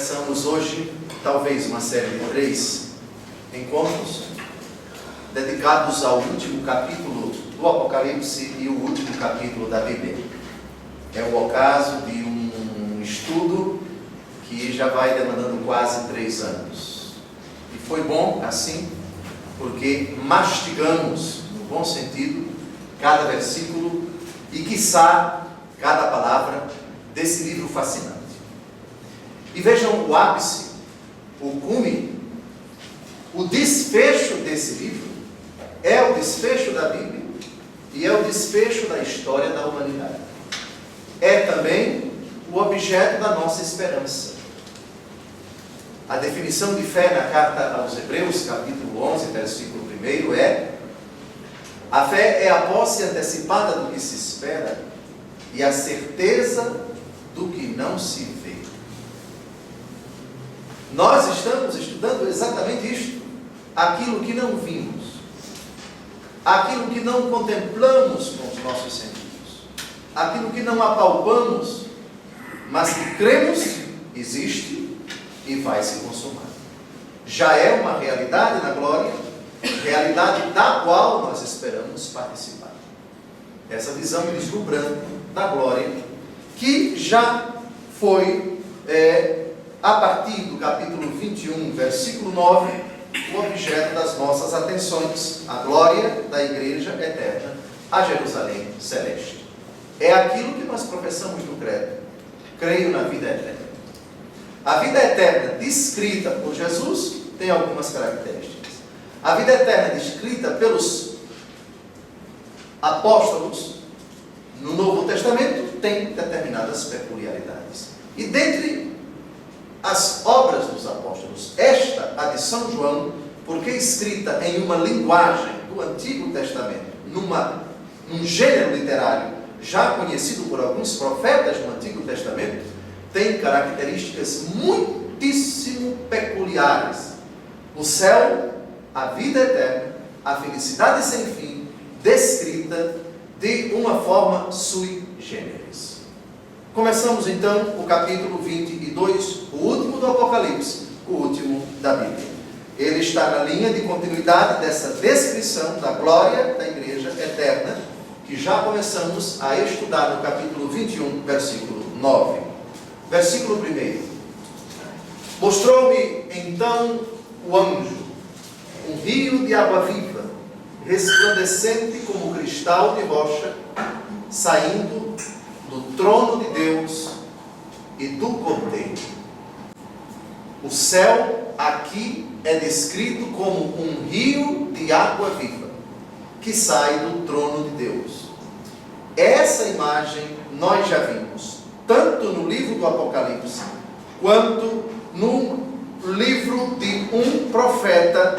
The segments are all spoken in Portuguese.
Começamos hoje, talvez, uma série de 3 encontros dedicados ao último capítulo do Apocalipse e o último capítulo da Bíblia. É o ocaso de um estudo que já vai demandando quase 3 anos. E foi bom assim, porque mastigamos, no bom sentido, cada versículo e, quiçá, cada palavra desse livro fascinante. E vejam o ápice, o cume, o desfecho desse livro é o desfecho da Bíblia e é o desfecho da história da humanidade. É também o objeto da nossa esperança. A definição de fé na carta aos Hebreus, capítulo 11, versículo 1 é: a fé é a posse antecipada do que se espera e a certeza do que não se vê. Nós estamos estudando exatamente isto, aquilo que não vimos, aquilo que não contemplamos com os nossos sentidos, aquilo que não apalpamos, mas que cremos existe e vai se consumar. Já é uma realidade na glória, realidade da qual nós esperamos participar. Essa visão deslumbrante da glória, que já foi, a partir do capítulo 21, versículo 9, o objeto das nossas atenções, a glória da igreja eterna, a Jerusalém celeste. É aquilo que nós professamos no credo. Creio na vida eterna. A vida eterna descrita por Jesus tem algumas características. A vida eterna descrita pelos apóstolos no Novo Testamento tem determinadas peculiaridades. E dentre as obras dos apóstolos, esta, a de São João, porque escrita em uma linguagem do Antigo Testamento, num gênero literário já conhecido por alguns profetas no Antigo Testamento, tem características muitíssimo peculiares. O céu, a vida eterna, a felicidade sem fim, descrita de uma forma sui generis. Começamos então o capítulo 22, o último do Apocalipse, o último da Bíblia. Ele está na linha de continuidade dessa descrição da glória da igreja eterna, que já começamos a estudar no capítulo 21, versículo 9. Versículo 1. Mostrou-me então o anjo, um rio de água viva, resplandecente como cristal de rocha, saindo do trono de Deus e do Cordeiro. O céu aqui é descrito como um rio de água viva, que sai do trono de Deus. Essa imagem nós já vimos, tanto no livro do Apocalipse, quanto no livro de um profeta,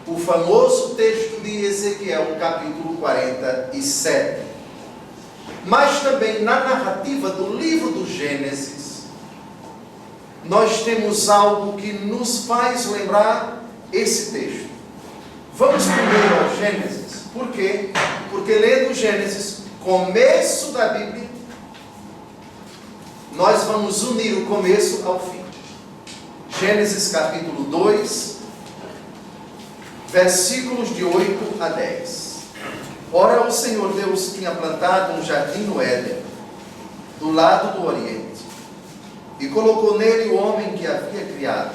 o famoso texto de Ezequiel, capítulo 47. Mas também na narrativa do livro do Gênesis, nós temos algo que nos faz lembrar esse texto. Vamos primeiro ao Gênesis. Por quê? Porque lendo o Gênesis, começo da Bíblia, nós vamos unir o começo ao fim. Gênesis capítulo 2, versículos de 8 a 10. Ora, o Senhor Deus tinha plantado um jardim no Éden, do lado do Oriente, e colocou nele o homem que havia criado.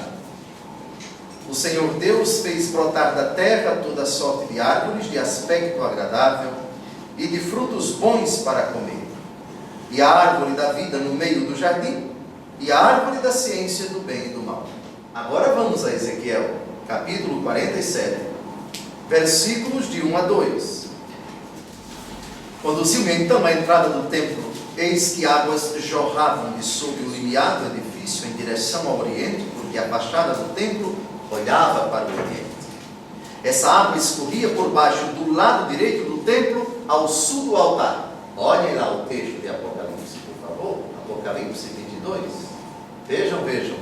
O Senhor Deus fez brotar da terra toda sorte de árvores de aspecto agradável e de frutos bons para comer, e a árvore da vida no meio do jardim, e a árvore da ciência do bem e do mal. Agora vamos a Ezequiel, capítulo 47, versículos de 1 a 2. Conduziu-me então à entrada do templo, eis que águas jorravam de sob o limiar do edifício em direção ao oriente, porque a fachada do templo olhava para o oriente. Essa água escorria por baixo do lado direito do templo, ao sul do altar. Olhem lá o texto de Apocalipse, por favor. Apocalipse 22. Vejam.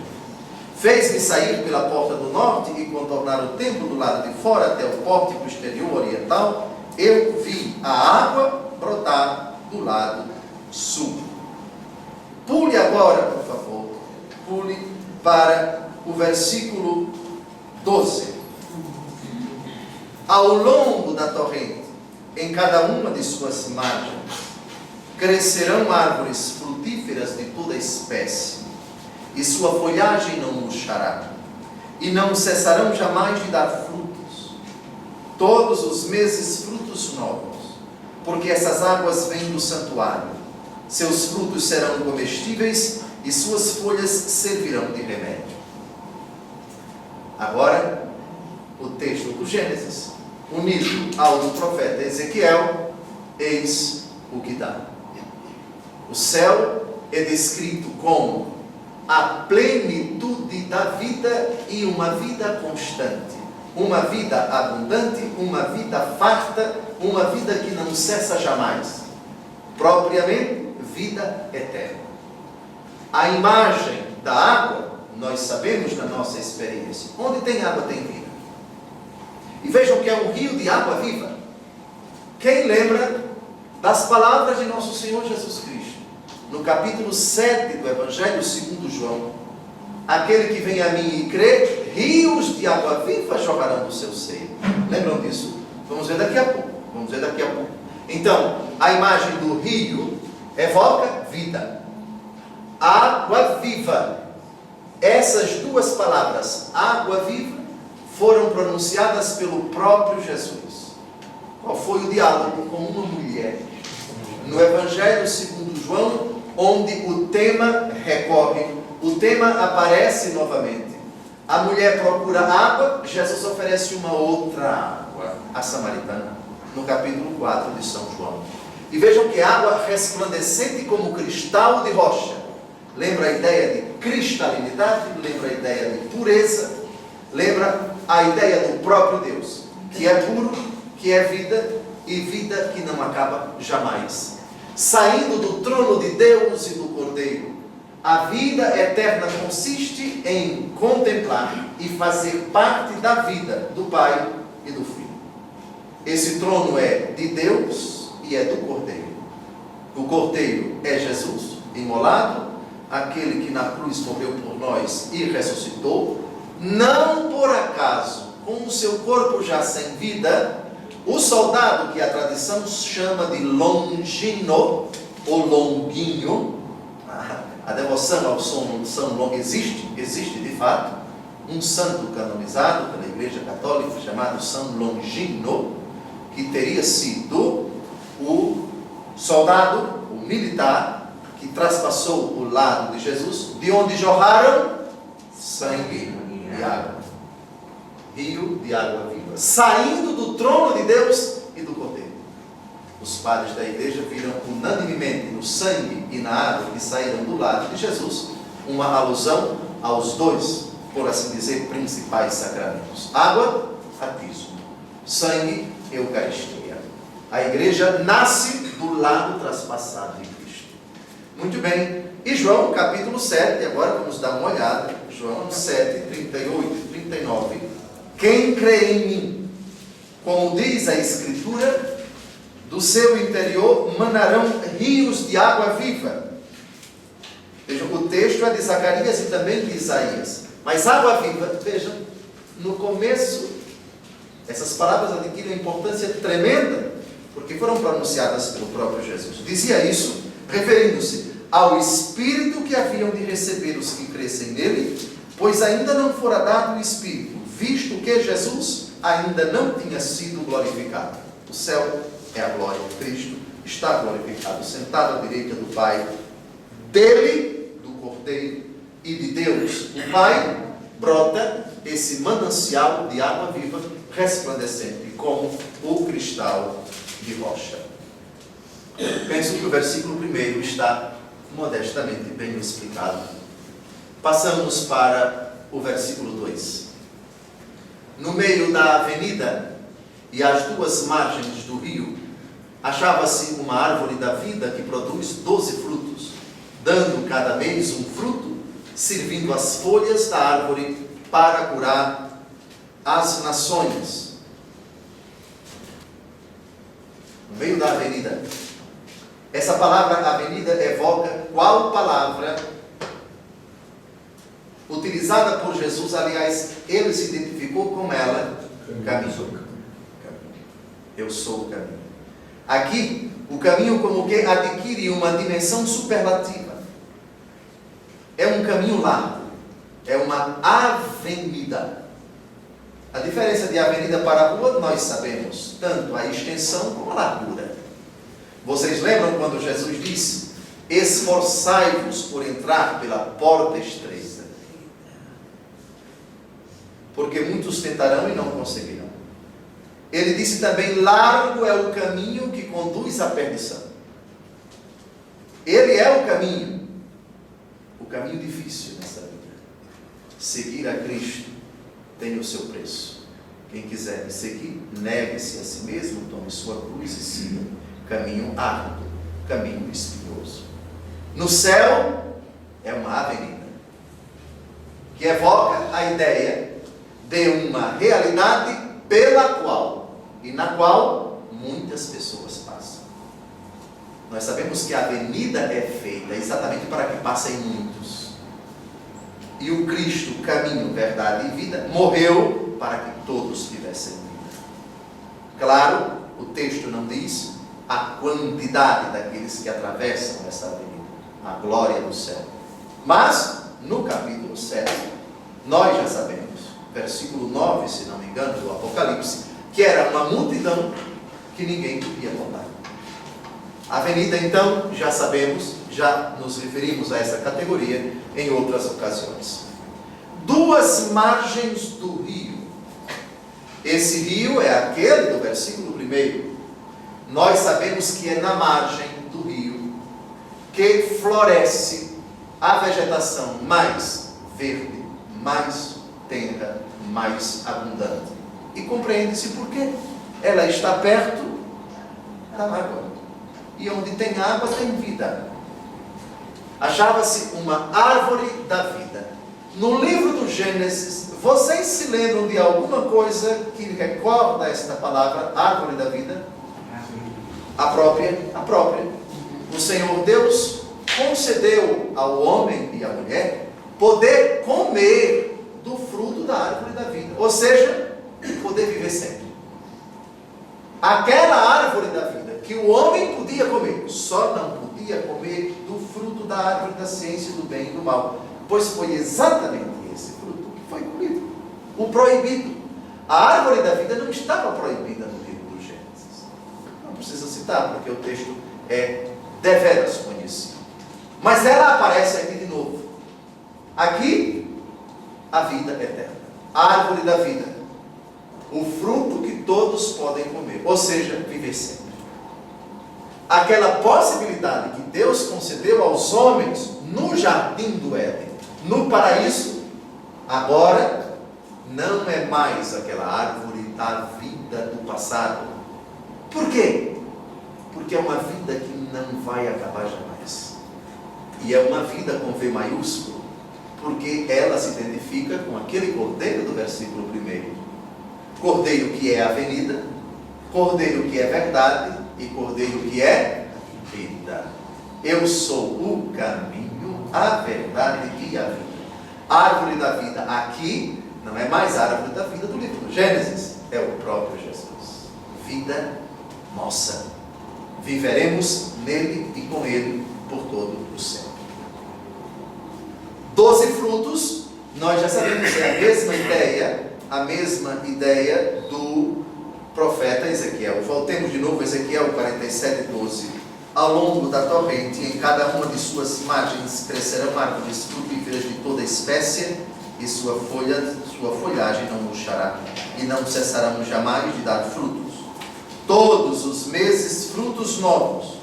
Fez-me sair pela porta do norte e contornar o templo do lado de fora até o pórtico exterior oriental. Eu vi a água brotar do lado sul. Pule agora, por favor. Pule para o versículo 12. Ao longo da torrente, em cada uma de suas margens, crescerão árvores frutíferas de toda espécie, e sua folhagem não murchará, e não cessarão jamais de dar frutos. Todos os meses frutos novos, porque essas águas vêm do santuário. Seus frutos serão comestíveis, e suas folhas servirão de remédio. Agora, o texto do Gênesis, unido ao do profeta Ezequiel, eis o que dá. O céu é descrito como a plenitude da vida e uma vida constante, uma vida abundante, uma vida farta, uma vida que não cessa jamais, propriamente vida eterna. A imagem da água, nós sabemos na nossa experiência, onde tem água tem vida. E vejam que é um rio de água viva. Quem lembra das palavras de nosso Senhor Jesus Cristo, no capítulo 7 do Evangelho segundo João: aquele que vem a mim e crê, rios de água viva jorrarão do seu seio. Lembram disso? Vamos ver daqui a pouco. Então, a imagem do rio evoca vida, água viva. Essas duas palavras, água viva, foram pronunciadas pelo próprio Jesus. Qual foi o diálogo com uma mulher? No Evangelho segundo João, onde o tema recorre, o tema aparece novamente. A mulher procura água, Jesus oferece uma outra água, a samaritana, no capítulo 4 de São João. E vejam que água resplandecente como cristal de rocha. Lembra a ideia de cristalinidade, lembra a ideia de pureza, lembra a ideia do próprio Deus, que é puro, que é vida, e vida que não acaba jamais. Saindo do trono de Deus e do Cordeiro, a vida eterna consiste em contemplar e fazer parte da vida do Pai e do Filho. Esse trono é de Deus e é do Cordeiro. O Cordeiro é Jesus, imolado, aquele que na cruz morreu por nós e ressuscitou. Não por acaso, com o seu corpo já sem vida, o soldado que a tradição chama de Longino, ou Longuinho, a devoção ao São Longo existe de fato, um santo canonizado pela Igreja Católica chamado São Longino, que teria sido o soldado, o militar, que traspassou o lado de Jesus, de onde jorraram sangue e água, rio de água viva, saindo do trono de Deus e do Cordeiro. Os padres da igreja viram unanimemente no sangue e na água que saíram do lado de Jesus uma alusão aos dois, por assim dizer, principais sacramentos: água, batismo; sangue, Eucaristia. A igreja nasce do lado traspassado de Cristo. Muito bem. E João, capítulo 7, agora vamos dar uma olhada. João 7, 38 e 39. Quem crê em mim, como diz a Escritura, do seu interior manarão rios de água viva. Vejam, o texto é de Zacarias e também de Isaías. Mas água viva, vejam, no começo, essas palavras adquirem importância tremenda, porque foram pronunciadas pelo próprio Jesus. Dizia isso, referindo-se ao Espírito que haviam de receber os que crescem nele, pois ainda não fora dado o Espírito, visto que Jesus ainda não tinha sido glorificado. O céu é a glória de Cristo, está glorificado, sentado à direita do Pai, dele, do Cordeiro e de Deus, o Pai, brota esse manancial de água viva, resplandecente como o cristal de rocha. Penso que o versículo 1 está modestamente bem explicado. Passamos para o versículo 2. No meio da avenida e às duas margens do rio, achava-se uma árvore da vida que produz 12 frutos, dando cada mês um fruto, servindo as folhas da árvore para curar as nações. No meio da avenida. Essa palavra avenida evoca qual palavra utilizada por Jesus. Aliás, ele se identificou com ela, caminho. Eu sou o caminho. Aqui, o caminho como que adquire uma dimensão superlativa. É um caminho largo, é uma avenida. A diferença de avenida para rua, nós sabemos, tanto a extensão como a largura. Vocês lembram quando Jesus disse: esforçai-vos por entrar pela porta estreita, porque muitos tentarão e não conseguirão. Ele disse também: largo é o caminho que conduz à perdição. Ele é o caminho difícil nessa vida. Seguir a Cristo tem o seu preço. Quem quiser me seguir, negue-se a si mesmo, tome sua cruz e siga. Caminho árduo, caminho espinhoso. No céu é uma avenida que evoca a ideia de uma realidade pela qual e na qual muitas pessoas passam. Nós sabemos que a avenida é feita exatamente para que passem muitos. E o Cristo, caminho, verdade e vida, morreu para que todos tivessem vida. Claro, o texto não diz a quantidade daqueles que atravessam essa avenida, a glória do céu. Mas, no capítulo 7, nós já sabemos, versículo 9, se não me engano, do Apocalipse, que era uma multidão que ninguém podia contar. A avenida, então, já sabemos, já nos referimos a essa categoria em outras ocasiões. Duas margens do rio. Esse rio é aquele do versículo 1. Nós sabemos que é na margem do rio que floresce a vegetação mais verde, mais tenra, mais abundante. E compreende-se por quê. Ela está perto da água. E onde tem água tem vida. Achava-se uma árvore da vida. No livro do Gênesis, vocês se lembram de alguma coisa que recorda esta palavra, árvore da vida? A própria. O Senhor Deus concedeu ao homem e à mulher poder comer do fruto da árvore da vida. Ou seja, poder viver sempre. Aquela árvore da vida que o homem podia comer, só não podia comer do fruto da árvore da ciência do bem e do mal, pois foi exatamente esse fruto que foi comido, o proibido. A árvore da vida não estava proibida no livro do Gênesis. Não precisa citar, porque o texto é deveras conhecido. Mas ela aparece aqui de novo. Aqui, a vida eterna. A árvore da vida. O fruto que todos podem comer, ou seja, viver sempre. Aquela possibilidade que Deus concedeu aos homens no jardim do Éden, no paraíso, agora não é mais aquela árvore da vida do passado. Por quê? Porque é uma vida que não vai acabar jamais. E é uma vida com V maiúsculo, porque ela se identifica com aquele cordeiro do versículo 1. Cordeiro que é a avenida, cordeiro que é verdade e cordeiro que é vida. Eu sou o caminho, a verdade e a vida. Árvore da vida aqui não é mais a árvore da vida do livro do Gênesis, é o próprio Jesus. Vida nossa. Viveremos nele e com ele por todo o sempre. 12 frutos, nós já sabemos que é a mesma ideia do profeta Ezequiel. Voltemos de novo a Ezequiel 47:12. Ao longo da torrente, em cada uma de suas margens, crescerão árvores frutíferas de toda espécie, e sua folhagem não murchará, e não cessarão jamais de dar frutos. Todos os meses, frutos novos.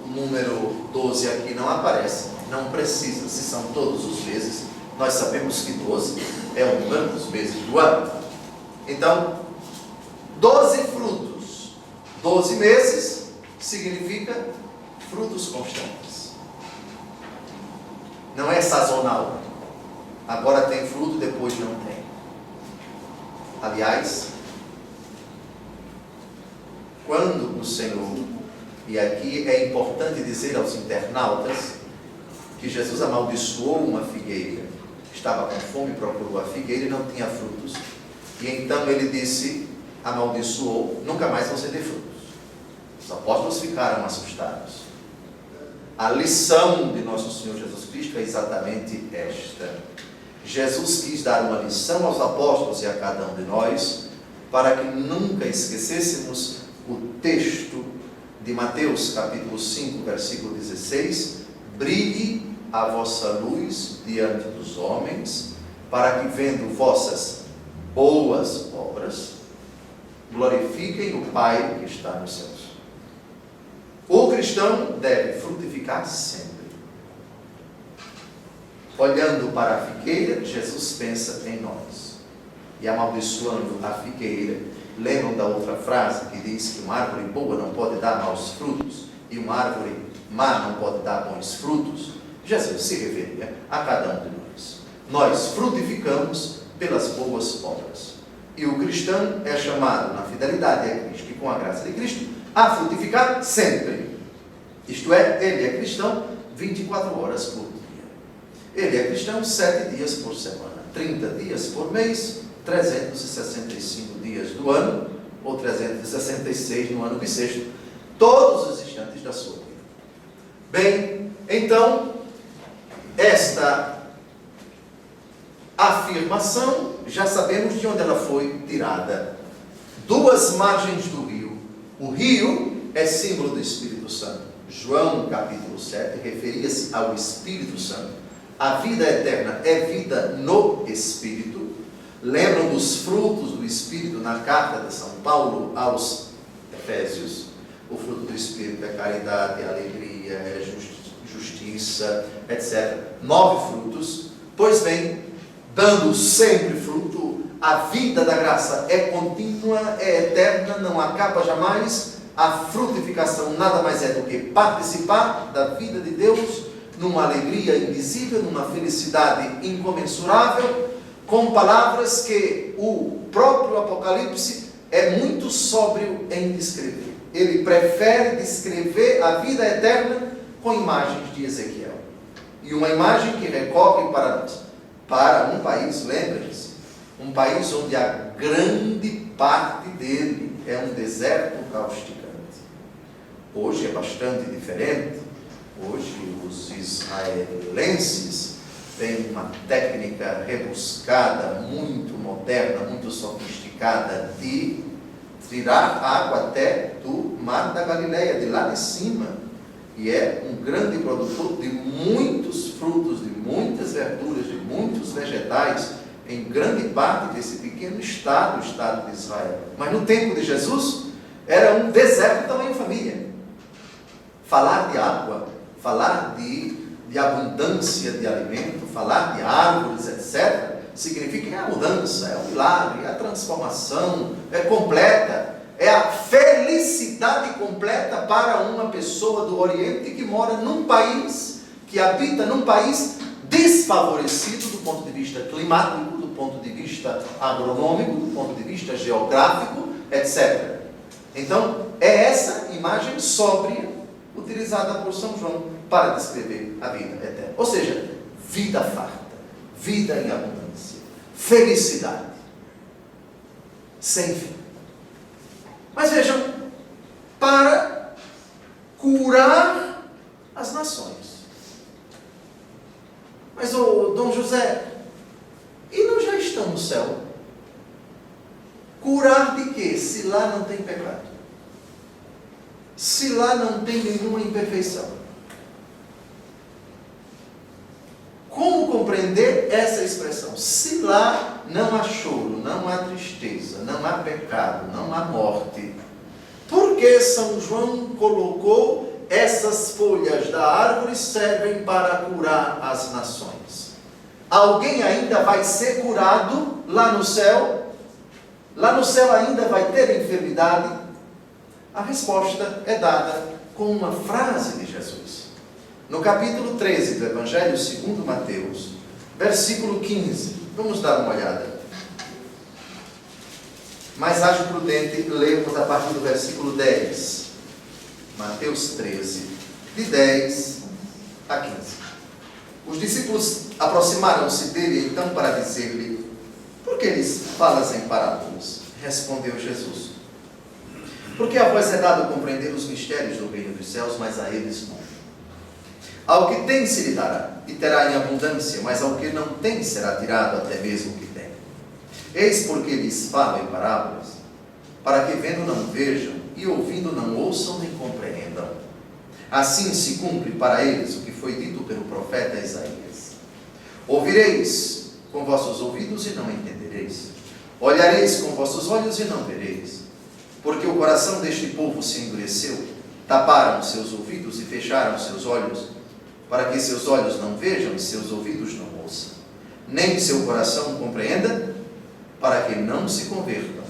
O número 12 aqui não aparece, não precisa, se são todos os meses. Nós sabemos que 12 é o número dos meses do ano. Então, 12 frutos, 12 meses, significa frutos constantes. Não é sazonal. Agora tem fruto, depois não tem. Aliás, quando o Senhor, e aqui é importante dizer aos internautas, que Jesus amaldiçoou uma figueira estava com fome, procurou a figueira e não tinha frutos. E então ele disse, amaldiçoou, nunca mais vão ter frutos. Os apóstolos ficaram assustados. A lição de nosso Senhor Jesus Cristo é exatamente esta. Jesus quis dar uma lição aos apóstolos e a cada um de nós, para que nunca esquecêssemos o texto de Mateus capítulo 5, versículo 16, brilhe a vossa luz diante dos homens, para que vendo vossas boas obras, glorifiquem o Pai que está nos céus. O cristão deve frutificar sempre. Olhando para a figueira, Jesus pensa em nós. E amaldiçoando a figueira, lembram da outra frase que diz que uma árvore boa não pode dar maus frutos e uma árvore má não pode dar bons frutos? Jesus se referia a cada um de nós. Nós frutificamos pelas boas obras. E o cristão é chamado, na fidelidade a Cristo e com a graça de Cristo, a frutificar sempre. Isto é, ele é cristão 24 horas por dia. Ele é cristão 7 dias por semana, 30 dias por mês, 365 dias do ano, ou 366 no ano bissexto, todos os instantes da sua vida. Bem, então, esta afirmação, já sabemos de onde ela foi tirada. Duas margens do rio. O rio é símbolo do Espírito Santo. João capítulo 7 referia-se ao Espírito Santo. A vida eterna é vida no Espírito. Lembram dos frutos do Espírito na carta de São Paulo aos Efésios? O fruto do Espírito é caridade, é alegria, é justiça, etc. 9 frutos. Pois bem, dando sempre fruto, a vida da graça é contínua, é eterna, não acaba jamais. A frutificação nada mais é do que participar da vida de Deus, numa alegria invisível, numa felicidade incomensurável, com palavras que o próprio Apocalipse é muito sóbrio em descrever. Ele prefere descrever a vida eterna com imagens de Ezequiel. E uma imagem que recorre para um país, lembrem-se, um país onde a grande parte dele é um deserto causticante. Hoje é bastante diferente. Hoje os israelenses têm uma técnica rebuscada, muito moderna, muito sofisticada de tirar água até do mar da Galileia, de lá de cima. E é um grande produtor de muitos frutos, de muitas verduras, de muitos vegetais, em grande parte desse pequeno estado, o estado de Israel. Mas no tempo de Jesus, era um deserto tamanho família. Falar de água, falar de abundância de alimento, falar de árvores, etc., significa que é a mudança, é o milagre, é a transformação, é completa, é a felicidade completa para uma pessoa do Oriente que mora num país, que habita num país desfavorecido do ponto de vista climático, do ponto de vista agronômico, do ponto de vista geográfico, etc. Então, é essa imagem sóbria utilizada por São João para descrever a vida eterna. Ou seja, vida farta, vida em abundância, felicidade, sem fim. Mas vejam, para curar as nações. Mas, Dom José, e nós já estamos no céu? Curar de quê? Se lá não tem pecado. Se lá não tem nenhuma imperfeição. Como compreender essa expressão? Se lá não há choro, não há tristeza, não há pecado, não há morte, por que São João colocou essas folhas da árvore servem para curar as nações? Alguém ainda vai ser curado lá no céu? Lá no céu ainda vai ter enfermidade? A resposta é dada com uma frase de Jesus. No capítulo 13 do Evangelho segundo Mateus, versículo 15. Vamos dar uma olhada. Mas acho prudente lermos a partir do versículo 10. Mateus 13, de 10 a 15. Os discípulos Aproximaram-se dele então para dizer-lhe: por que lhes falas em parábolas? Respondeu Jesus: porque a vós é dado compreender os mistérios do reino dos céus, mas a eles não. Ao que tem se lhe dará, e terá em abundância, mas ao que não tem será tirado até mesmo o que tem. Eis porque lhes falo em parábolas, para que vendo não vejam, e ouvindo não ouçam nem compreendam. Assim se cumpre para eles o que foi dito pelo profeta Isaías: ouvireis com vossos ouvidos e não entendereis, olhareis com vossos olhos e não vereis, porque o coração deste povo se endureceu, taparam seus ouvidos e fecharam seus olhos, para que seus olhos não vejam e seus ouvidos não ouçam, nem seu coração compreenda, para que não se convertam,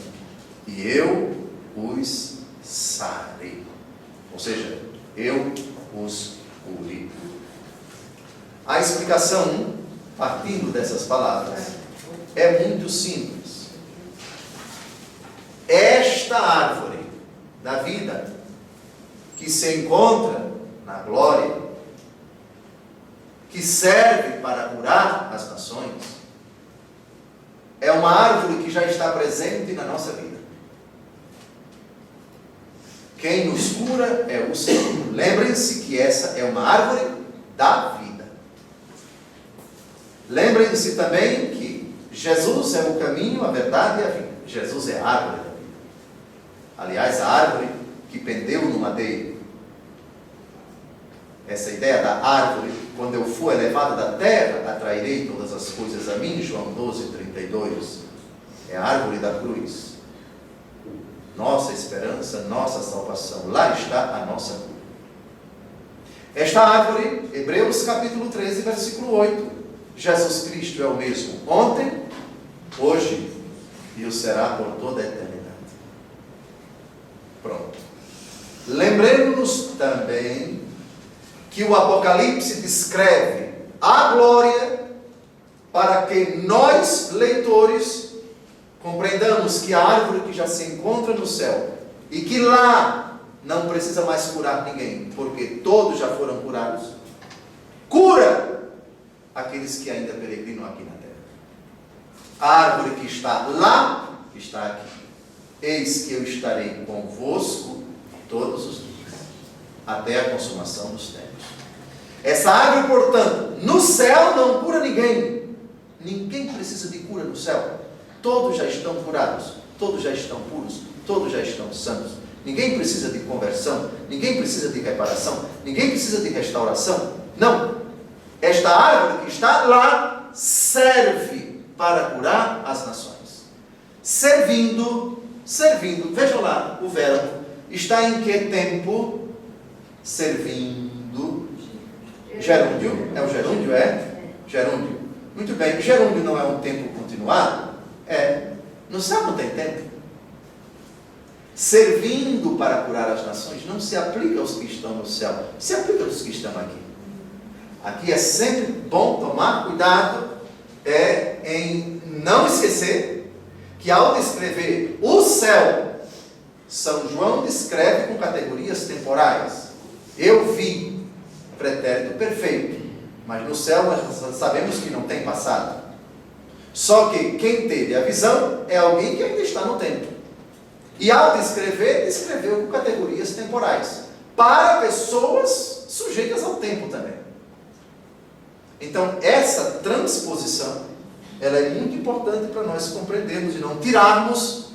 e eu os sarei. Ou seja, eu os cure. A explicação, partindo dessas palavras, é muito simples. Esta árvore da vida, que se encontra na glória, que serve para curar as nações, é uma árvore que já está presente na nossa vida. Quem nos cura é o Senhor. Lembrem-se que essa é uma árvore da vida. Lembrem-se também que Jesus é o caminho, a verdade e a vida. Jesus é a árvore da vida. Aliás, a árvore que pendeu no madeiro. Essa ideia da árvore, quando eu for elevado da terra, atrairei todas as coisas a mim, João 12:32. É a árvore da cruz. Nossa esperança, nossa salvação. Lá está a nossa cura. Esta árvore, Hebreus capítulo 13, versículo 8. Jesus Cristo é o mesmo ontem, hoje e o será por toda a eternidade. Pronto. Lembremos-nos também que o Apocalipse descreve a glória para que nós, leitores, compreendamos que a árvore que já se encontra no céu e que lá não precisa mais curar ninguém, porque todos já foram curados, cura aqueles que ainda peregrinam aqui na terra. A árvore que está lá, está aqui. Eis que eu estarei convosco todos os dias, até a consumação dos tempos. Essa árvore, portanto, no céu não cura ninguém. Ninguém precisa de cura no céu. Todos já estão curados, todos já estão puros, todos já estão santos. Ninguém precisa de conversão, ninguém precisa de reparação, ninguém precisa de restauração. Não. Esta árvore que está lá serve para curar as nações. Servindo, vejam lá o verbo, está em que tempo? Servindo. Gerúndio, é o gerúndio? Gerúndio. Muito bem, gerúndio não é um tempo continuado? No céu não tem tempo. Servindo para curar as nações não se aplica aos que estão no céu, se aplica aos que estão aqui. Aqui é sempre bom tomar cuidado em não esquecer que ao descrever o céu, São João descreve com categorias temporais. Eu vi, pretérito perfeito, mas no céu nós sabemos que não tem passado. Só que quem teve a visão é alguém que ainda está no tempo. E ao descrever, descreveu com categorias temporais, para pessoas sujeitas ao tempo também. Então, essa transposição, ela é muito importante para nós compreendermos e não tirarmos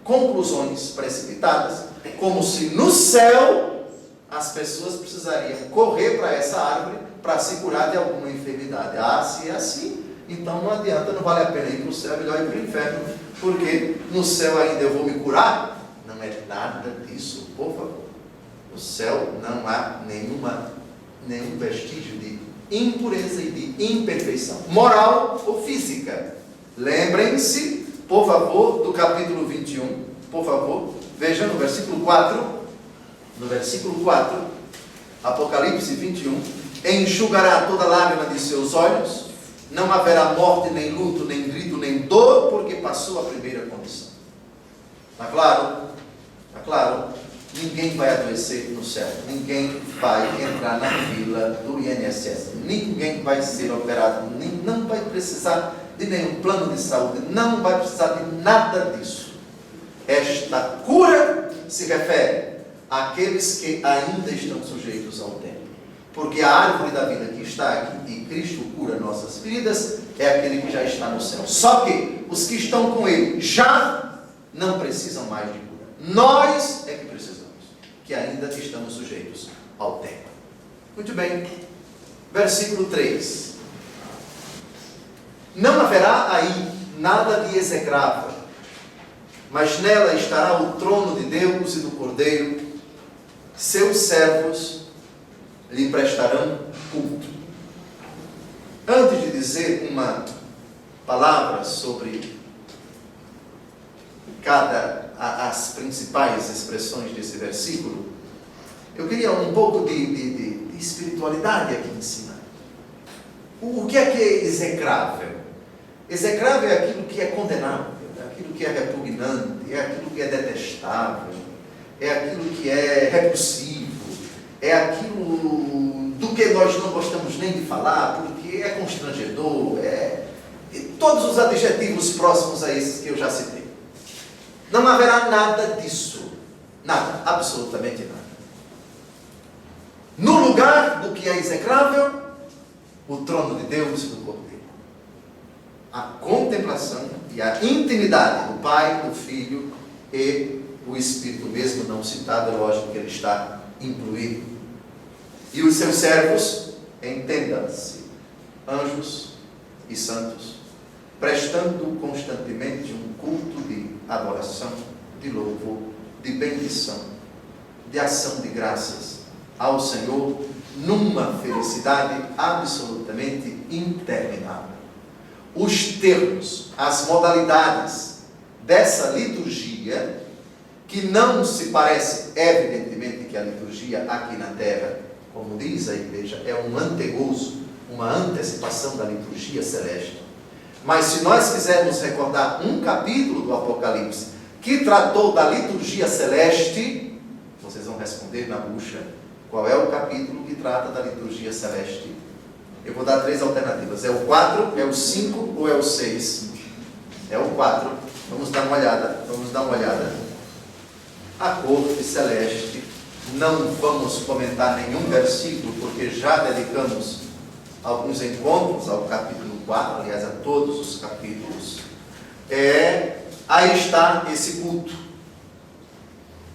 conclusões precipitadas, como se no céu as pessoas precisariam correr para essa árvore para se curar de alguma enfermidade. Se é assim, então não adianta, não vale a pena ir para o céu, é melhor ir para o inferno, porque no céu ainda eu vou me curar. Não é nada disso, por favor. No céu não há nenhum vestígio de impureza e de imperfeição, moral ou física. Lembrem-se, por favor, do capítulo 21, por favor, vejam no versículo 4, Apocalipse 21, enxugará toda lágrima de seus olhos, não haverá morte, nem luto, nem grito, nem dor, porque passou a primeira condição. Está claro? Está claro? ninguém vai adoecer no céu, ninguém vai entrar na fila do INSS, ninguém vai ser operado, não vai precisar de nenhum plano de saúde, não vai precisar de nada disso. Esta cura se refere àqueles que ainda estão sujeitos ao tempo. Porque a árvore da vida que está aqui, e Cristo cura nossas feridas, é aquele que já está no céu. Só que os que estão com Ele já não precisam mais de cura. Nós é que precisamos, que ainda estamos sujeitos ao tempo. Muito bem. Versículo 3. Não haverá aí nada de execrável, mas nela estará o trono de Deus e do Cordeiro. Seus servos lhe prestarão culto. Antes de dizer uma palavra sobre as principais expressões desse versículo, eu queria um pouco de espiritualidade aqui em cima. O que é execrável? Execrável é aquilo que é condenável, é aquilo que é repugnante, é aquilo que é detestável, é aquilo que é repulsivo, é aquilo do que nós não gostamos nem de falar, porque é constrangedor, todos os adjetivos próximos a esses que eu já citei. Não haverá nada disso, nada, absolutamente nada. No lugar do que é execrável, o trono de Deus e do Cordeiro. A contemplação e a intimidade do Pai, do Filho e o Espírito mesmo não citado, é lógico que ele está incluído. E os seus servos, entendam-se, anjos e santos, prestando constantemente um culto de adoração, de louvor, de bendição, de ação de graças ao Senhor, numa felicidade absolutamente interminável. Os termos, as modalidades dessa liturgia, que não se parece, evidentemente, que a liturgia aqui na terra, como diz a igreja, é um antegozo, uma antecipação da liturgia celeste. Mas se nós quisermos recordar um capítulo do Apocalipse que tratou da liturgia celeste, vocês vão responder na bucha qual é o capítulo que trata da liturgia celeste. Eu vou dar 3 alternativas. É o 4, é o 5 ou é o 6? É o 4. Vamos dar uma olhada. A corte celeste. Não vamos comentar nenhum versículo, porque já dedicamos alguns encontros ao capítulo 4, aliás, a todos os capítulos. Aí está esse culto.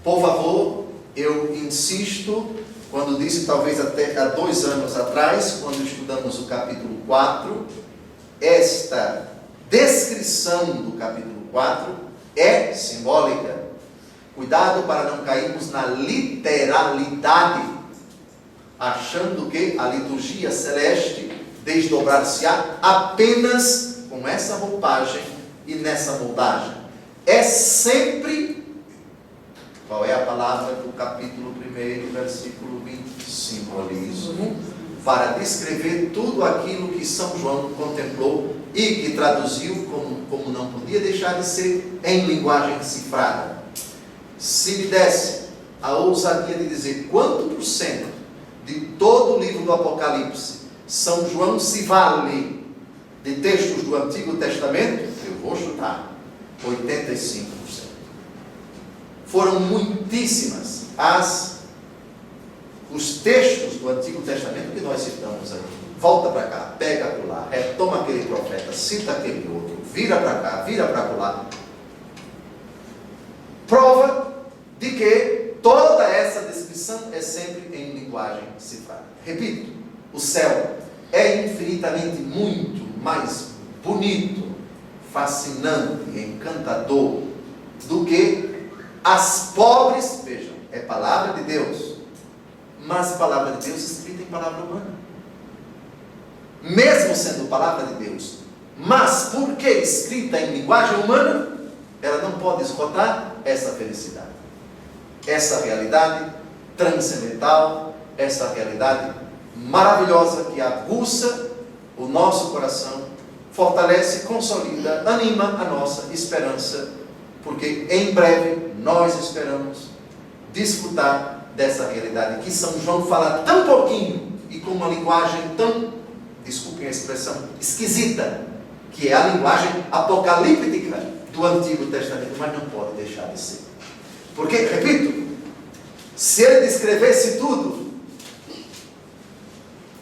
Por favor, eu insisto, quando disse, talvez até há 2 anos atrás, quando estudamos o capítulo 4, esta descrição do capítulo 4 é simbólica. Cuidado para não cairmos na literalidade, achando que a liturgia celeste desdobrar-se-á apenas com essa roupagem e nessa moldagem. É sempre, qual é a palavra do capítulo 1, versículo 20? Simbolismo, para descrever tudo aquilo que São João contemplou e que traduziu, como não podia deixar de ser, em linguagem cifrada. Se me desse a ousadia de dizer quanto por cento de todo o livro do Apocalipse São João se vale de textos do Antigo Testamento, eu vou chutar 85%. Foram muitíssimas os textos do Antigo Testamento que nós citamos aqui. Volta para cá, pega para lá, retoma aquele profeta, cita aquele outro, vira para cá, vira para lá. Prova de que toda essa descrição é sempre em linguagem cifrada. Repito, o céu é infinitamente muito mais bonito, fascinante, encantador do que as pobres, vejam, é palavra de Deus, mas palavra de Deus escrita em palavra humana. Mesmo sendo palavra de Deus, mas porque escrita em linguagem humana, ela não pode esgotar essa felicidade, essa realidade transcendental, essa realidade maravilhosa que aguça o nosso coração, fortalece, consolida, anima a nossa esperança, porque em breve nós esperamos desfrutar dessa realidade que São João fala tão pouquinho e com uma linguagem tão, desculpem a expressão, esquisita, que é a linguagem apocalíptica do Antigo Testamento, mas não pode deixar de ser. Porque, repito, se ele descrevesse tudo,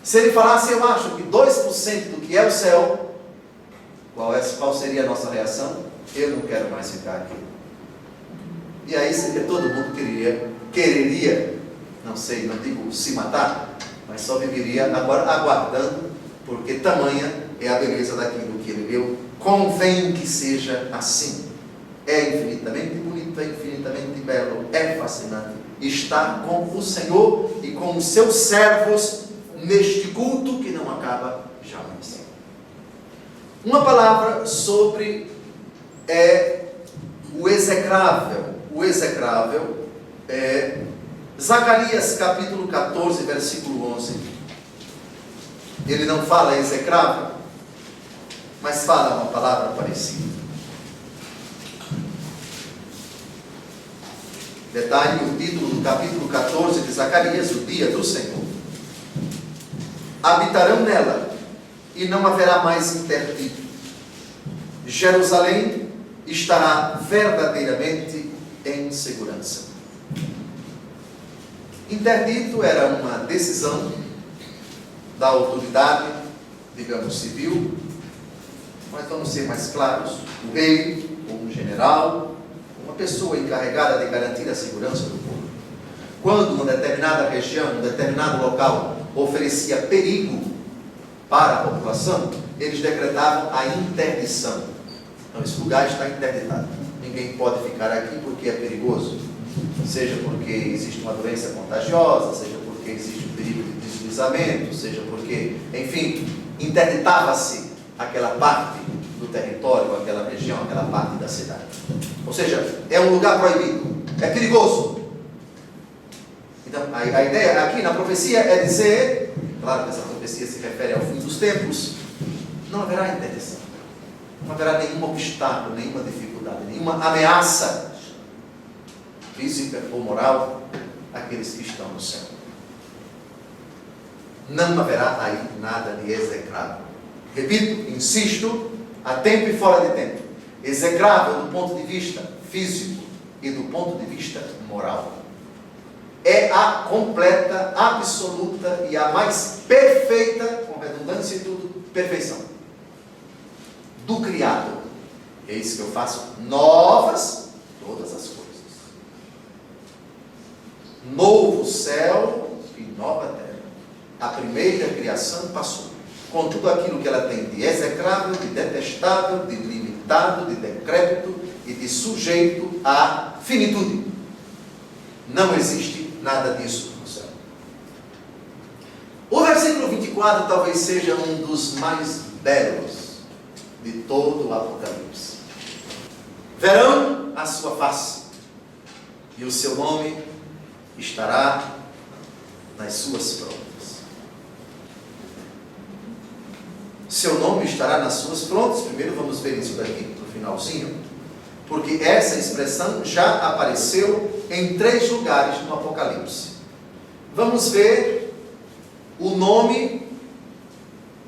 se ele falasse, eu acho que 2% do que é o céu, qual seria a nossa reação? Eu não quero mais ficar aqui. E aí seria todo mundo quereria, não sei, não digo se matar, mas só viveria agora aguardando, porque tamanha é a beleza daquilo que ele viu. Convém que seja assim. É infinitamente bonito, é infinitamente belo, é fascinante estar com o Senhor e com os seus servos neste culto que não acaba jamais. Uma palavra sobre o execrável. O execrável é Zacarias capítulo 14, versículo 11. Ele não fala execrável, mas fala uma palavra parecida. Detalhe o título do capítulo 14 de Zacarias, o dia do Senhor. Habitarão nela e não haverá mais interdito. Jerusalém estará verdadeiramente em segurança. Interdito era uma decisão da autoridade, digamos, civil, mas vamos ser mais claros, o rei, ou um general, uma pessoa encarregada de garantir a segurança do povo. Quando uma determinada região, um determinado local oferecia perigo para a população, eles decretavam a interdição. Então, esse lugar está interditado. Ninguém pode ficar aqui porque é perigoso. Seja porque existe uma doença contagiosa, seja porque existe um perigo de deslizamento, seja porque, enfim, interditava-se aquela parte do território, aquela região, aquela parte da cidade. Ou seja, é um lugar proibido, é perigoso. Então, a ideia aqui na profecia é dizer, claro que essa profecia se refere ao fim dos tempos, não haverá interdição, não haverá nenhum obstáculo, nenhuma dificuldade, nenhuma ameaça física ou moral àqueles que estão no céu. Não haverá aí nada de execrável. Repito, insisto, a tempo e fora de tempo. Execrável do ponto de vista físico e do ponto de vista moral. É a completa, absoluta e a mais perfeita, com redundância e tudo, perfeição do criado. É isso que eu faço novas todas as coisas. Novo céu e nova terra. A primeira criação passou, com tudo aquilo que ela tem de execrável, de detestável, de limitado, de decrépito e de sujeito à finitude. Não existe nada disso no céu. O versículo 24 talvez seja um dos mais belos de todo o Apocalipse. Verão a sua face, e o seu nome estará nas suas frontes. Seu nome estará nas suas frontes. Primeiro vamos ver isso daqui no finalzinho, porque essa expressão já apareceu em 3 lugares no Apocalipse. Vamos ver o nome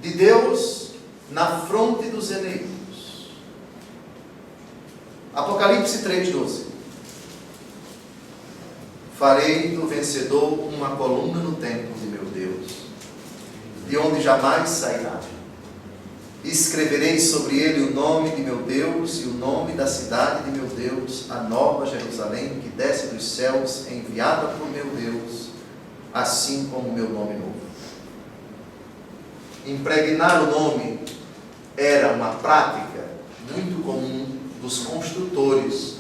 de Deus na fronte dos eleitos. Apocalipse 3:12. Farei do vencedor uma coluna no templo de meu Deus, de onde jamais sairá. Escreverei sobre ele o nome de meu Deus e o nome da cidade de meu Deus, a nova Jerusalém, que desce dos céus, enviada por meu Deus, assim como o meu nome novo. Impregnar o nome era uma prática muito comum dos construtores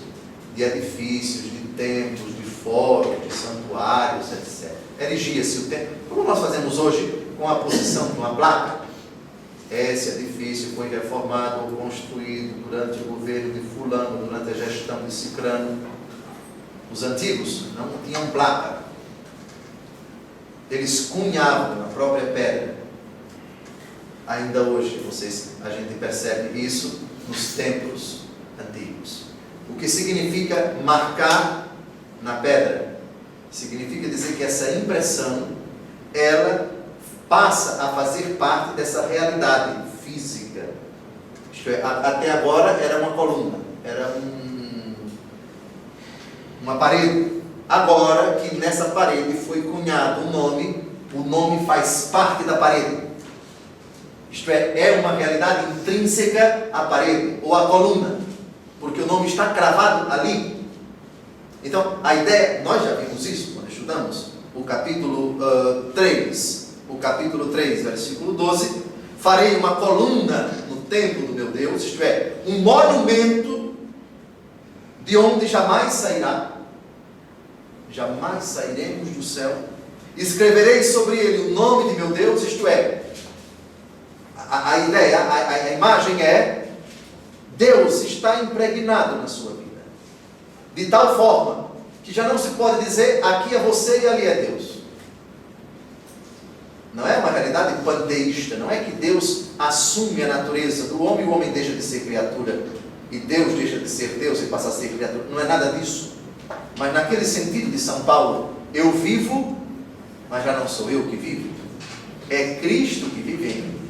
de edifícios, de templos, de fóruns, de santuários, etc. Erigia-se o templo, como nós fazemos hoje com a posição de uma placa. Esse edifício foi reformado ou construído durante o governo de fulano, durante a gestão de cicrano. Os antigos não tinham placa. Eles cunhavam na própria pedra. Ainda hoje, a gente percebe isso nos templos antigos. O que significa marcar na pedra? Significa dizer que essa impressão, ela passa a fazer parte dessa realidade física. Isto é, até agora era uma coluna, era uma parede. Agora que nessa parede foi cunhado um nome, o nome faz parte da parede. Isto é uma realidade intrínseca à parede ou à coluna, porque o nome está cravado ali. Então, a ideia, nós já vimos isso quando estudamos o capítulo 3, versículo 12: farei uma coluna no templo do meu Deus, isto é, um monumento de onde jamais sairemos do céu. Escreverei sobre ele o nome de meu Deus, isto é, a ideia, a imagem é, Deus está impregnado na sua vida, de tal forma que já não se pode dizer aqui é você e ali é Deus. Não é uma realidade panteísta, não é que Deus assume a natureza do homem e o homem deixa de ser criatura e Deus deixa de ser Deus e passa a ser criatura. Não é nada disso. Mas naquele sentido de São Paulo, eu vivo, mas já não sou eu que vivo, é Cristo que vive em mim.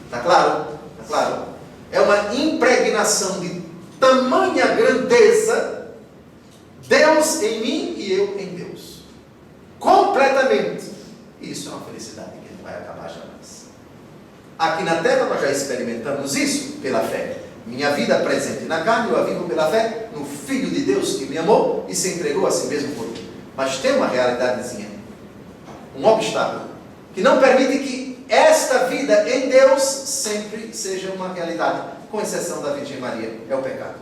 Está claro? Está claro? É uma impregnação de tamanha grandeza, Deus em mim e eu em Deus, completamente. E isso é uma felicidade que não vai acabar jamais. Aqui na terra nós já experimentamos isso pela fé. Minha vida presente na carne, eu a vivo pela fé no Filho de Deus que me amou e se entregou a si mesmo por mim. Mas tem uma realidadezinha, um obstáculo, que não permite que esta vida em Deus sempre seja uma realidade, com exceção da Virgem Maria, é o pecado.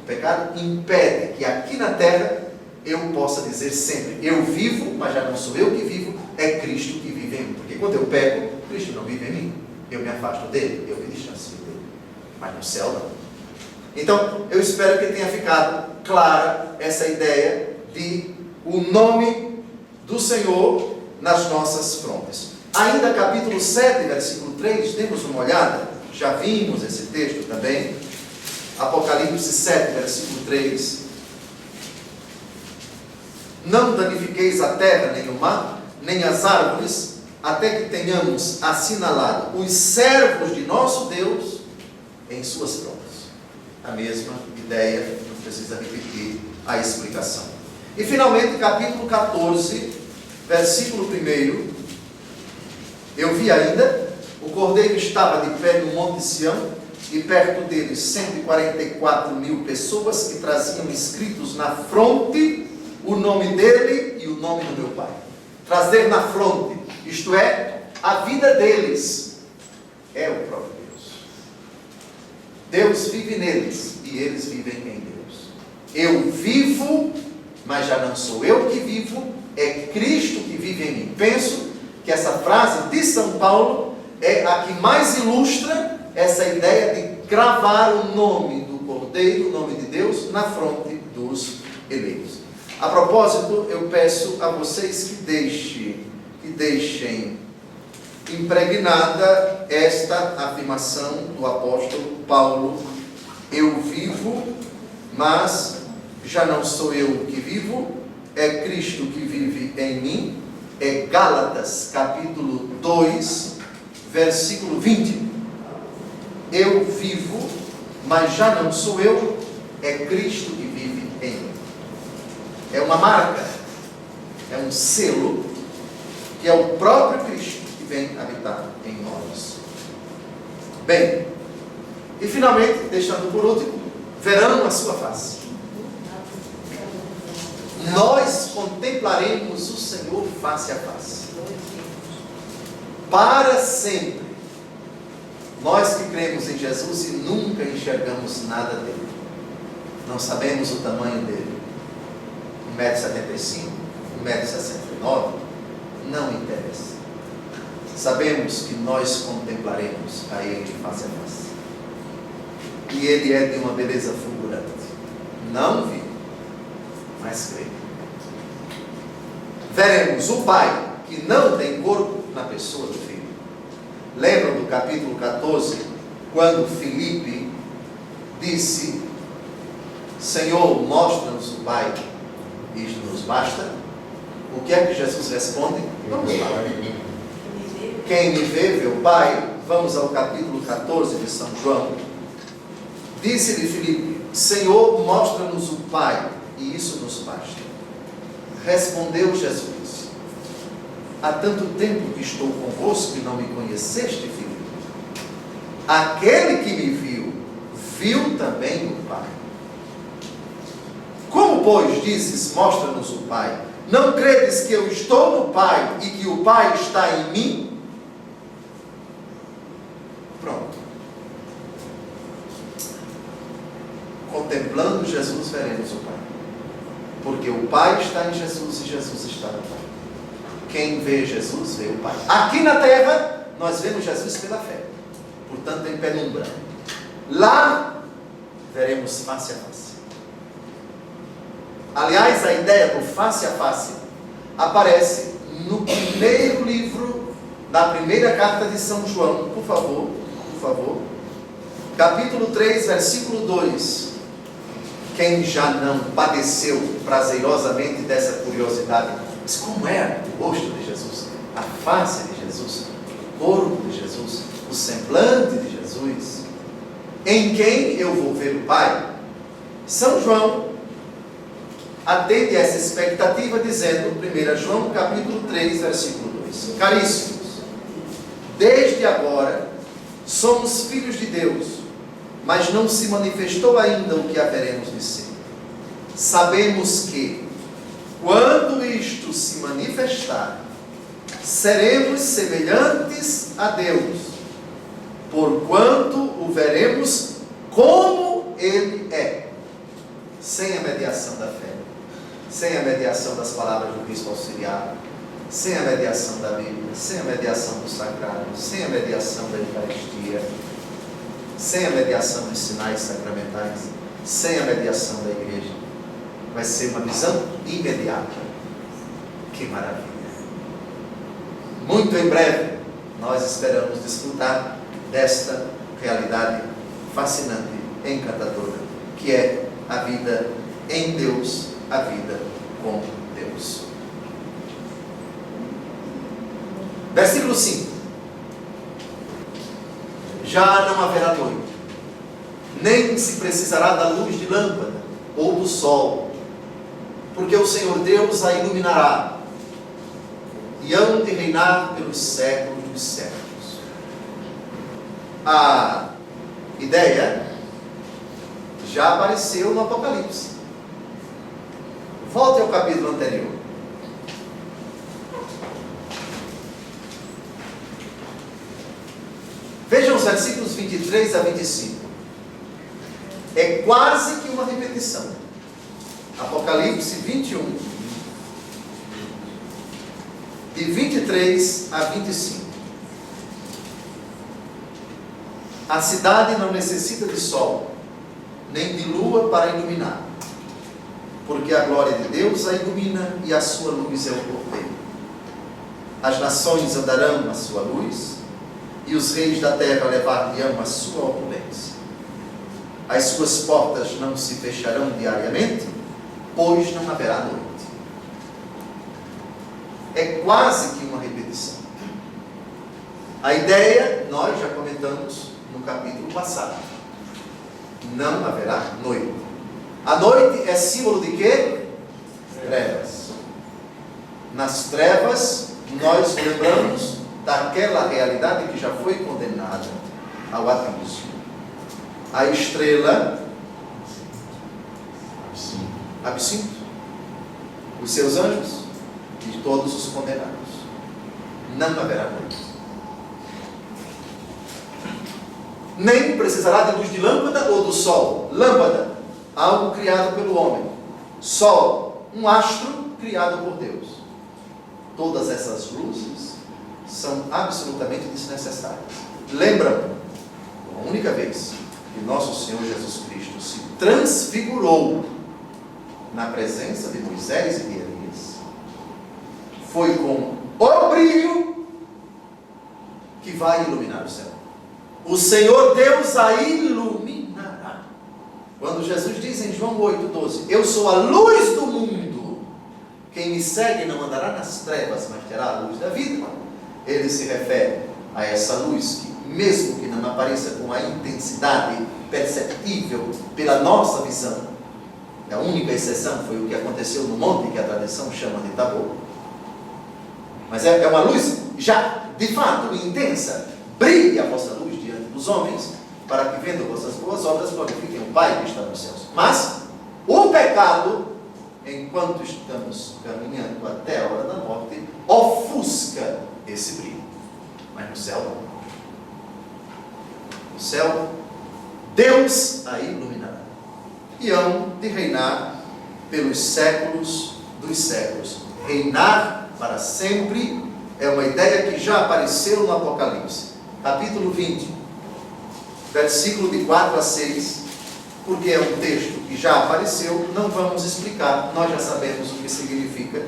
O pecado impede que aqui na terra eu possa dizer sempre, eu vivo, mas já não sou eu que vivo, é Cristo que vive em mim. Porque quando eu peco, Cristo não vive em mim, eu me afasto dele, eu me distancio dele. Mas no céu não. Então, eu espero que tenha ficado clara essa ideia de o nome do Senhor nas nossas frontes. Ainda capítulo 7, versículo 3, demos uma olhada, já vimos esse texto também, Apocalipse 7, versículo 3. Não danifiqueis a terra, nem o mar, nem as árvores, até que tenhamos assinalado os servos de nosso Deus em suas frontes. A mesma ideia, não precisa repetir a explicação. E finalmente, capítulo 14, versículo 1, eu vi ainda, o cordeiro estava de pé no monte Sião, e perto dele 144.000 pessoas que traziam escritos na fronte o nome dele e o nome do meu Pai. Trazer na fronte, isto é, a vida deles é o próprio Deus. Deus vive neles e eles vivem em Deus. Eu vivo, mas já não sou eu que vivo, é Cristo que vive em mim. Penso que essa frase de São Paulo é a que mais ilustra essa ideia de cravar o nome do Cordeiro, o nome de Deus, na fronte dos eleitos. A propósito, eu peço a vocês que deixem impregnada esta afirmação do apóstolo Paulo: eu vivo, mas já não sou eu que vivo, é Cristo que vive em mim. É Gálatas capítulo 2, versículo 20. Eu vivo, mas já não sou eu, é Cristo que vive em mim. É uma marca, é um selo, que é o próprio Cristo que vem habitar em nós. Bem, e finalmente, deixando por último, verão a sua face. Nós contemplaremos o Senhor face a face. Para sempre. Nós que cremos em Jesus e nunca enxergamos nada dele. Não sabemos o tamanho dele. 1,75 m, 1,69 m, não interessa. Sabemos que nós contemplaremos a ele face a face. E ele é de uma beleza fulgurante. Não vi, mas creio. Veremos o Pai, que não tem corpo, na pessoa do Filho. Lembram do capítulo 14, quando Filipe disse: Senhor, mostra-nos o Pai, Isto nos basta. O que é que Jesus responde? Vamos lá. Quem me vê, vê o Pai. Vamos ao capítulo 14 de São João. Disse-lhe Filipe: Senhor, mostra-nos o Pai, e isso nos basta. Respondeu Jesus: há tanto tempo que estou convosco e não me conheceste, Filipe. Aquele que me viu, viu também o Pai. Como, pois, dizes, mostra-nos o Pai? Não credes que eu estou no Pai e que o Pai está em mim? Pronto. Contemplando Jesus, veremos o Pai. Porque o Pai está em Jesus e Jesus está no Pai. Quem vê Jesus, vê o Pai. Aqui na terra, nós vemos Jesus pela fé. Portanto, em penumbra. Lá, veremos face a face. Aliás, a ideia do face a face aparece no primeiro livro da primeira carta de São João. Por favor. Capítulo 3, versículo 2. Quem já não padeceu prazerosamente dessa curiosidade? Mas como era o rosto de Jesus? A face de Jesus? O corpo de Jesus? O semblante de Jesus? Em quem eu vou ver o Pai? São João atende essa expectativa dizendo, 1 João capítulo 3, versículo 2: Caríssimos, desde agora somos filhos de Deus, mas não se manifestou ainda o que haveremos de ser. Sabemos que, quando isto se manifestar, seremos semelhantes a Deus, porquanto o veremos como Ele é, sem a mediação da fé, sem a mediação das palavras do bispo auxiliar, sem a mediação da Bíblia, sem a mediação do sagrado, sem a mediação da Eucaristia, sem a mediação dos sinais sacramentais, sem a mediação da igreja. Vai ser uma visão imediata. Que maravilha! Muito em breve, nós esperamos desfrutar desta realidade fascinante, encantadora, que é a vida em Deus, a vida com Deus. Versículo 5. Já não haverá noite, nem se precisará da luz de lâmpada ou do sol, porque o Senhor Deus a iluminará, e hão de reinar pelos séculos dos séculos. A ideia já apareceu no Apocalipse. Volte ao capítulo anterior. Vejam os versículos 23 a 25. É quase que uma repetição. Apocalipse 21, de 23 a 25. A cidade não necessita de sol, nem de lua para iluminar, porque a glória de Deus a ilumina e a sua luz é o Cordeiro. As nações andarão na sua luz, e os reis da terra levar-lhe-ão a sua opulência. As suas portas não se fecharão diariamente, pois não haverá noite. É quase que uma repetição. A ideia, nós já comentamos no capítulo passado. Não haverá noite. A noite é símbolo de quê? Trevas. Nas trevas, nós lembramos daquela realidade que já foi condenada ao abismo. A estrela, absinto, os seus anjos e todos os condenados. Não haverá noite. Nem precisará de luz de lâmpada ou do sol. Lâmpada, algo criado pelo homem. Sol, um astro criado por Deus. Todas essas luzes são absolutamente desnecessárias. Lembram, a única vez que nosso Senhor Jesus Cristo se transfigurou na presença de Moisés e de Elias, foi com o brilho que vai iluminar o céu. O Senhor Deus a iluminará. Quando Jesus diz em João 8,12, eu sou a luz do mundo, quem me segue não andará nas trevas, mas terá a luz da vida. Ele se refere a essa luz que, mesmo que não apareça com a intensidade perceptível pela nossa visão, a única exceção foi o que aconteceu no monte, que a tradição chama de Tabor, mas é uma luz já, de fato, intensa. Brilhe a vossa luz diante dos homens, para que, vendo vossas boas obras, glorifiquem o Pai que está nos céus. Mas o pecado, enquanto estamos caminhando até a hora da morte, ofusca esse brilho. Mas no céu não. No céu, Deus a iluminará. E hão de reinar pelos séculos dos séculos. Reinar para sempre é uma ideia que já apareceu no Apocalipse. Capítulo 20, versículo de 4 a 6, porque é um texto que já apareceu, não vamos explicar, nós já sabemos o que significa.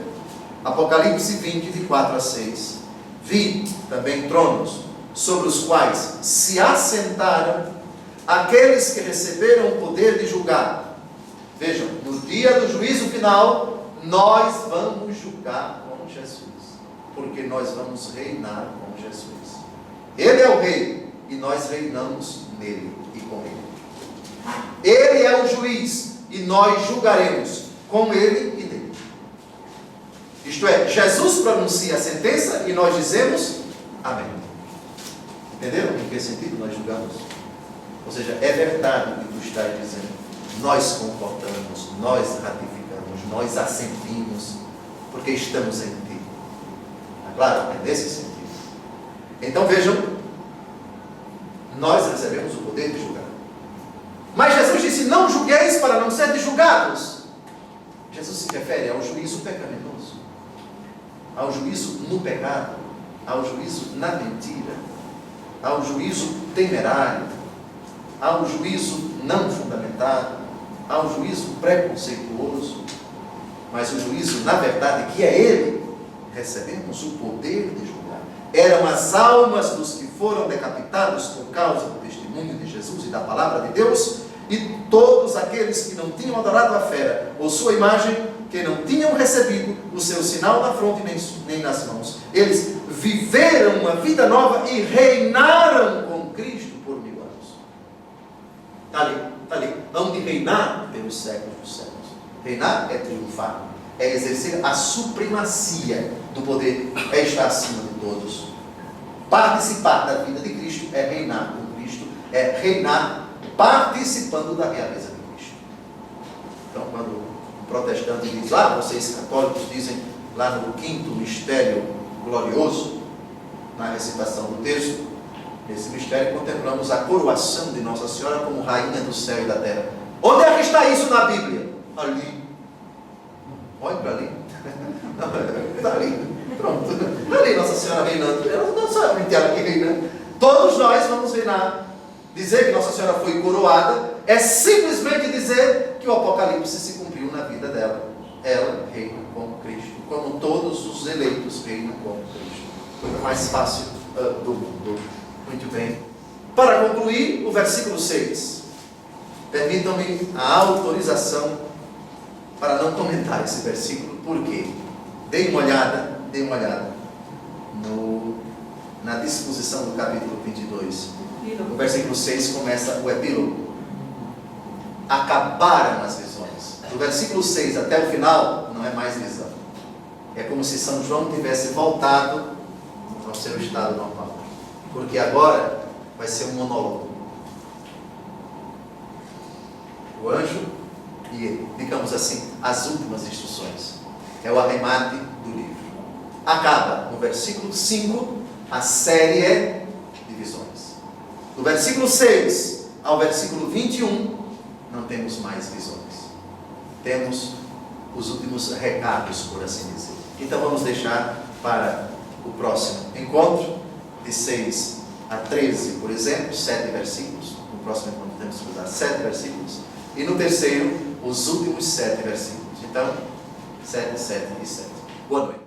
Apocalipse 20, de 4 a 6. Vi também tronos, sobre os quais se assentaram aqueles que receberam o poder de julgar. Vejam, no dia do juízo final, nós vamos julgar com Jesus, porque nós vamos reinar com Jesus. Ele é o rei, e nós reinamos nele e com ele. Ele é o juiz, e nós julgaremos com ele e nele. Isto é, Jesus pronuncia a sentença, e nós dizemos amém. Entenderam em que sentido nós julgamos? Ou seja, é verdade o que tu estás dizendo. Nós concordamos, nós ratificamos, nós assentimos, porque estamos em ti. Claro, é nesse sentido. Então vejam, nós recebemos o poder de julgar. Mas Jesus disse, não julgueis para não serem julgados. Jesus se refere ao juízo pecaminoso, ao juízo no pecado, ao juízo na mentira, ao juízo temerário, ao juízo não fundamentado, ao juízo preconceituoso. Mas o juízo, na verdade, que é ele, recebemos o poder de julgar. Eram as almas dos que foram decapitados por causa do testemunho de Jesus e da palavra de Deus, e todos aqueles que não tinham adorado a fera ou sua imagem, que não tinham recebido o seu sinal na fronte nem nas mãos. Eles viveram uma vida nova e reinaram com Cristo por 1000 anos. Está ali. Hão de reinar pelos séculos dos séculos. Reinar é triunfar, é exercer a supremacia do poder, é estar acima de todos. Participar da vida de Cristo é reinar com Cristo, é reinar participando da realeza de Cristo. Então, quando um protestante diz, vocês católicos dizem lá no 5º mistério glorioso, na recitação do texto, nesse mistério contemplamos a coroação de Nossa Senhora como rainha do céu e da terra. Onde é que está isso na Bíblia? Ali. Olha para ali. Está ali. Pronto. Está ali Nossa Senhora reinando. Ela não somente ela que reina. Todos nós vamos reinar. Dizer que Nossa Senhora foi coroada é simplesmente dizer que o Apocalipse se cumpriu na vida dela. Ela reina com Cristo, como todos os eleitos reinam com Cristo. Coisa mais fácil do mundo. Muito bem. Para concluir, o versículo 6. Permitam-me a autorização para não comentar esse versículo, porque dei uma olhada na disposição do capítulo 22. O versículo 6 começa o epílogo. Acabaram as visões. Do versículo 6 até o final, não é mais visão. É como se São João tivesse voltado ao seu estado normal. Porque agora vai ser um monólogo. O anjo e, digamos assim, as últimas instruções. É o arremate do livro. Acaba no versículo 5 a série de visões. Do versículo 6 ao versículo 21, não temos mais visões. Temos os últimos recados, por assim dizer. Então vamos deixar para o próximo encontro, de 6 a 13, por exemplo, 7 versículos. No próximo encontro temos que usar 7 versículos. E no terceiro, os últimos 7 versículos. Então, 7, 7 e 7. Boa noite.